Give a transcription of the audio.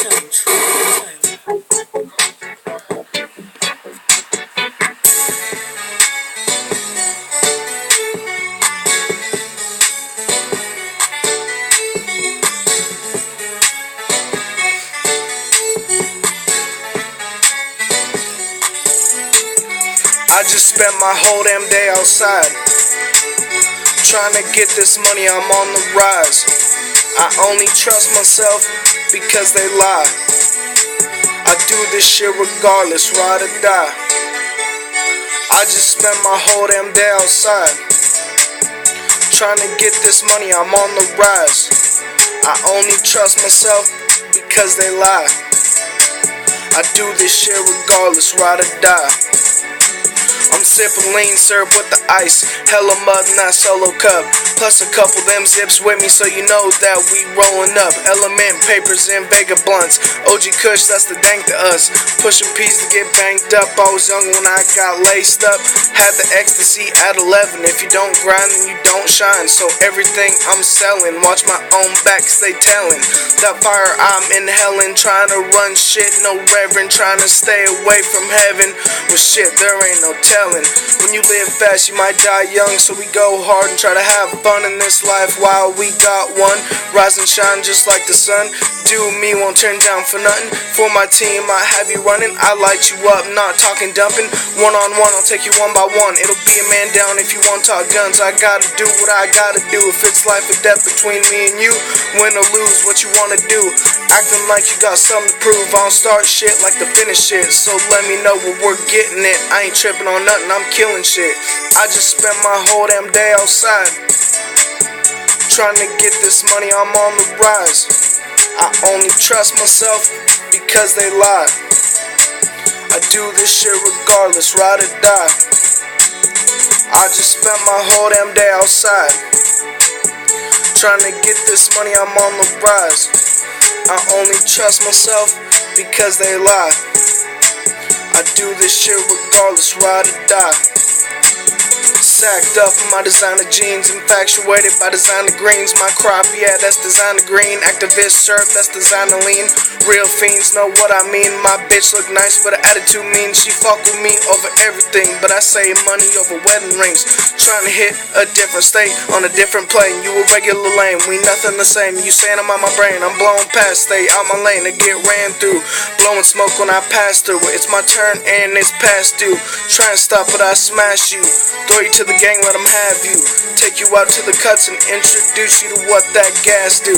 I just spent my whole damn day outside trying to get this money, I'm on the rise. I only trust myself because they lie. I do this shit regardless, ride or die. I just spent my whole damn day outside trying to get this money, I'm on the rise. I only trust myself because they lie. I do this shit regardless, ride or die. I'm sipping lean syrup with the ice, hella mud in that solo cup, plus a couple them zips with me so you know that we rolling up. Element papers and Vega blunts, OG Kush, that's the dank to us. Pushing P's to get banked up, I was young when I got laced up. Had the ecstasy at 11, if you don't grind then you don't shine. So everything I'm selling, watch my own back stay telling. That fire I'm inhaling, trying to run shit, no reverend, trying to stay away from heaven. Well shit, there ain't no telling. When you live fast, you might die young, so we go hard and try to have fun in this life while we got one. Rise and shine just like the sun. Do me, won't turn down for nothing. For my team, I have you running. I light you up, not talking dumping. One on one, I'll take you one by one. It'll be a man down if you want to talk guns. I gotta do what I gotta do. If it's life or death between me and you, win or lose, what you wanna do. Acting like you got something to prove. I don't start shit like to finish shit. So let me know when we're getting it. I ain't tripping on nothing, I'm killing shit. I just spent my whole damn day outside trying to get this money, I'm on the rise. I only trust myself because they lie. I do this shit regardless, ride or die. I just spent my whole damn day outside trying to get this money, I'm on the rise. I only trust myself because they lie. I do this shit regardless, ride or die. Sacked up in my designer jeans, infatuated by designer greens. My crop, yeah, that's designer green. Activist syrup, that's designer lean. Real fiends know what I mean. My bitch look nice, but her attitude mean. She fuck with me over everything, but I save money over wedding rings. Trying to hit a different state on a different plane. You a regular lame, we nothing the same. You saying I'm out my brain, I'm blowing past, stay out my lane to get ran through. Blowing smoke when I pass through. It's my turn and it's past due. Try and stop but I smash you. Throw you to the gang, let them have you. Take you out to the cuts and introduce you to what that gas do.